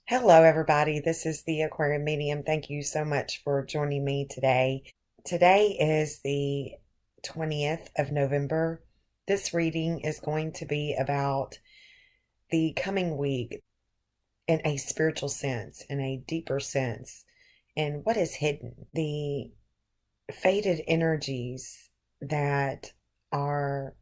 Hello, everybody. This is the Aquarium Medium. Thank you so much for joining me today. Today is the 20th of November. This reading is going to be about the coming week in a spiritual sense, in a deeper sense, and what is hidden. The faded energies that are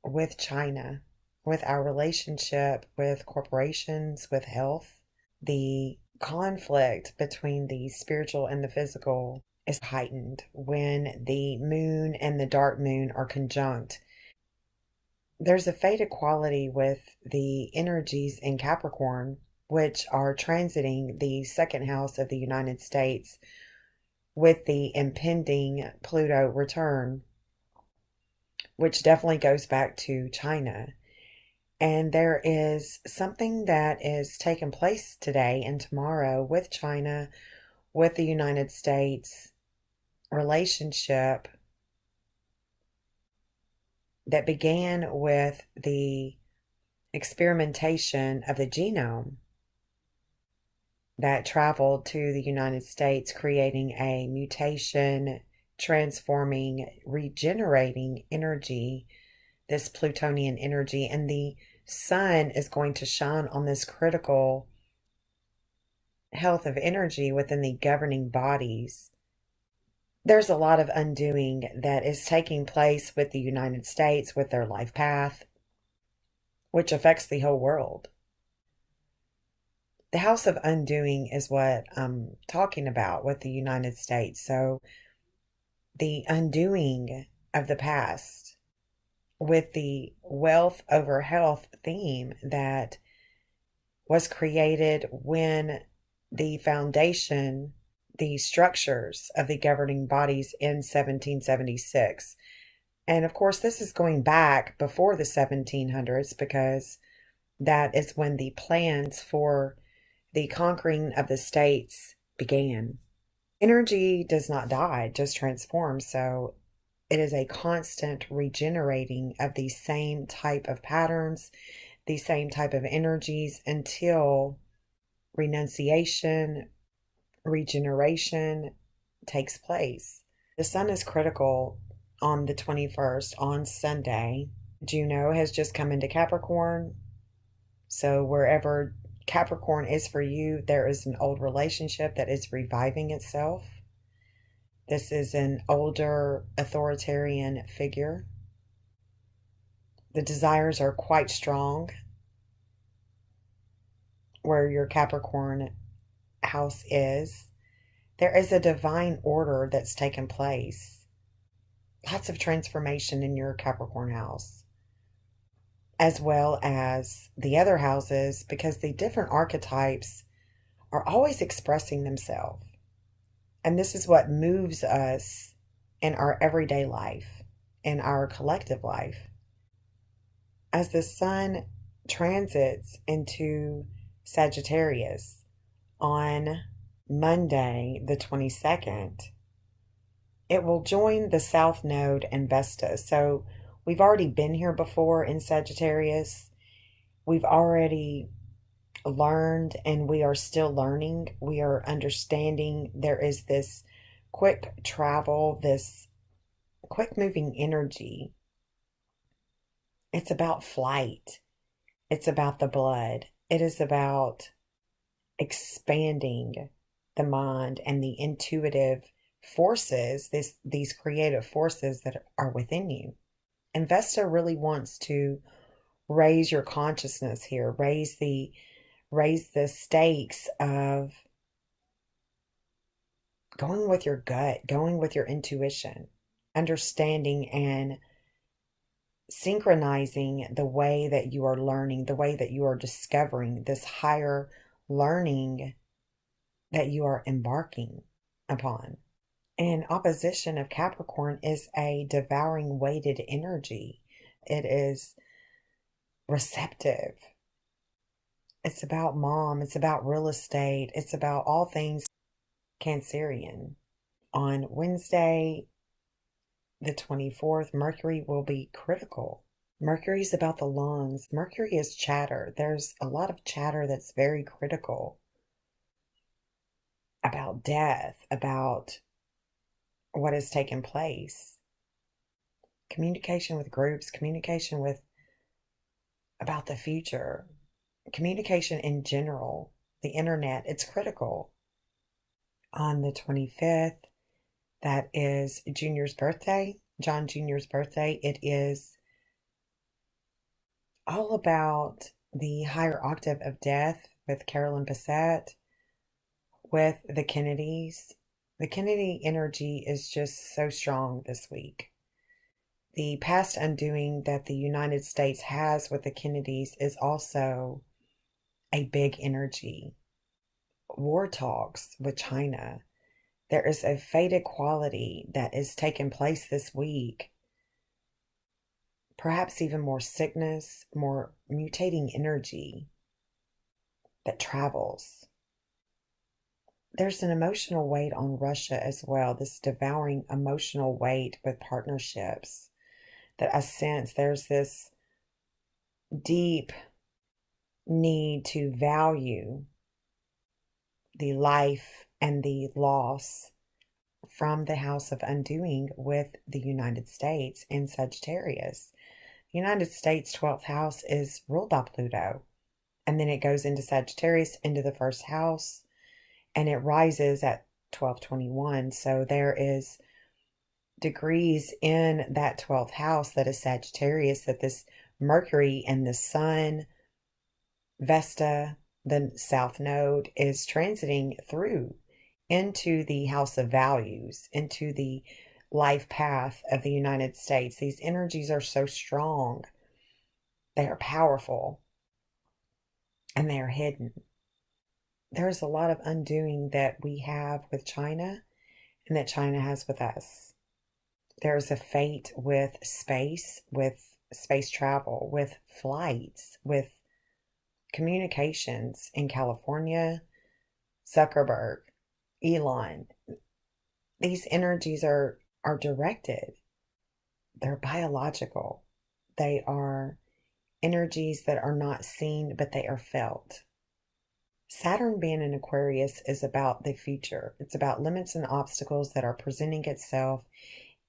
with China, with our relationship with corporations, with health. The conflict between the spiritual and the physical is heightened when the moon and the dark moon are conjunct. There's a fated quality with the energies in Capricorn, which are transiting the second house of the United States with the impending Pluto return, which definitely goes back to China. And there is something that is taking place today and tomorrow with China, with the United States relationship that began with the experimentation of the genome that traveled to the United States, creating a mutation, transforming, regenerating energy, this Plutonian energy. And the sun is going to shine on this critical health of energy within the governing bodies. There's a lot of undoing that is taking place with the United States, with their life path, which affects the whole world. The house of undoing is what I'm talking about with the United States. So the undoing of the past with the wealth over health theme that was created when the foundation, the structures of the governing bodies in 1776. And of course, this is going back before the 1700s because that is when the plans for the conquering of the states began. Energy does not die, it just transforms. So it is a constant regenerating of the same type of patterns, the same type of energies until renunciation, regeneration takes place. The sun is critical on the 21st, on Sunday. Juno has just come into Capricorn. So wherever Capricorn is for you, there is an old relationship that is reviving itself. This is an older authoritarian figure. The desires are quite strong where your Capricorn house is. There is a divine order that's taken place. Lots of transformation in your Capricorn house, as well as the other houses, because the different archetypes are always expressing themselves. And this is what moves us in our everyday life, in our collective life. As the sun transits into Sagittarius on Monday, the 22nd, it will join the South Node and Vesta. So we've already been here before in Sagittarius. We've already learned and we are still learning. We are understanding there is this quick travel, this quick moving energy. It's about flight. It's about the blood. It is about expanding the mind and the intuitive forces, these creative forces that are within you. And Vesta really wants to raise your consciousness here, raise the stakes of going with your gut, going with your intuition, understanding and synchronizing the way that you are learning, the way that you are discovering this higher learning that you are embarking upon. And opposition of Capricorn is a devouring weighted energy. It is receptive. It's about mom. It's about real estate. It's about all things Cancerian. On Wednesday, the 24th, Mercury will be critical. Mercury is about the lungs. Mercury is chatter. There's a lot of chatter that's very critical about death, about what has taken place. Communication with groups, communication with about the future, communication in general, the internet, it's critical. On the 25th, that is Junior's birthday, John Jr.'s birthday. It is all about the higher octave of death with Carolyn Bessette, with the Kennedys. The Kennedy energy is just so strong this week. The past undoing that the United States has with the Kennedys is also a big energy. War talks with China. There is a fated quality that is taking place this week. Perhaps even more sickness, more mutating energy that travels. There's an emotional weight on Russia as well, this devouring emotional weight with partnerships that I sense there's this deep need to value the life and the loss from the house of undoing with the United States in Sagittarius. The United States 12th house is ruled by Pluto, and then it goes into Sagittarius, into the first house, and it rises at 1221. So there is degrees in that 12th house that is Sagittarius, that this Mercury and the Sun, Vesta, the South Node, is transiting through into the house of values, into the life path of the United States. These energies are so strong. They are powerful. And they are hidden. There's a lot of undoing that we have with China and that China has with us. There's a fate with space travel, with flights, with communications in California, Zuckerberg, Elon. These energies are directed. They're biological. They are energies that are not seen, but they are felt. Saturn being in Aquarius is about the future. It's about limits and obstacles that are presenting itself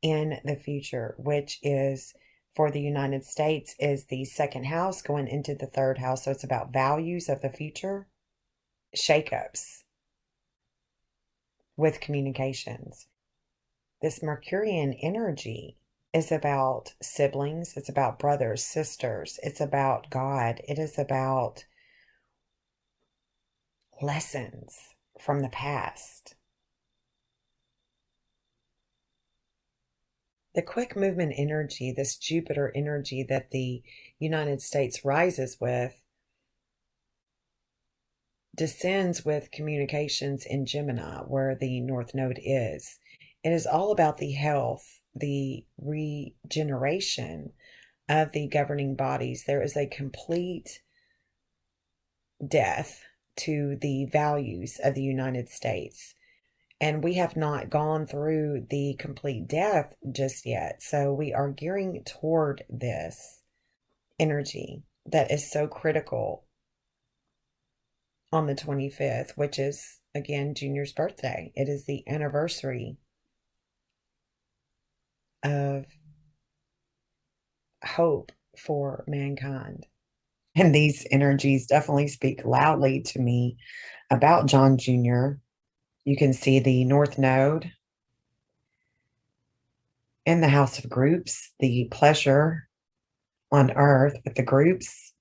in the future, which is, for the United States, is the second house going into the third house. So it's about values of the future, shakeups with communications. This Mercurian energy is about siblings. It's about brothers, sisters. It's about God. It is about lessons from the past. The quick movement energy, this Jupiter energy that the United States rises with, descends with communications in Gemini, where the North Node is. It is all about the health, the regeneration of the governing bodies. There is a complete death to the values of the United States. And we have not gone through the complete death just yet. So we are gearing toward this energy that is so critical on the 25th, which is, again, Junior's birthday. It is the anniversary of hope for mankind. And these energies definitely speak loudly to me about John Jr. You can see the North Node in the house of groups, the pleasure on earth with the groups.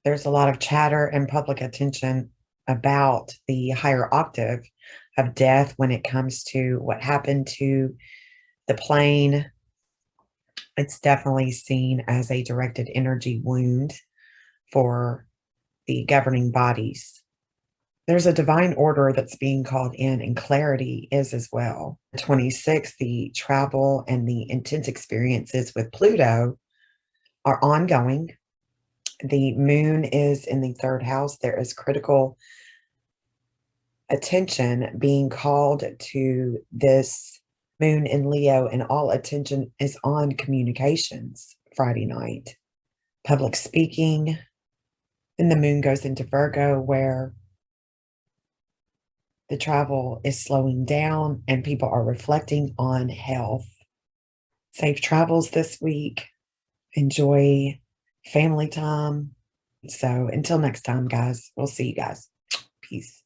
There's a lot of chatter and public attention about the higher octave of death when it comes to what happened to the plane. It's definitely seen as a directed energy wound for the governing bodies. There's a divine order that's being called in, and clarity is as well. The 26th, the travel and the intense experiences with Pluto are ongoing. The moon is in the third house. There is critical attention being called to this moon in Leo, and all attention is on communications Friday night, public speaking. And the moon goes into Virgo, where The travel is slowing down and people are reflecting on health. Safe travels this week. Enjoy family time. So until next time, guys, we'll see you guys. Peace.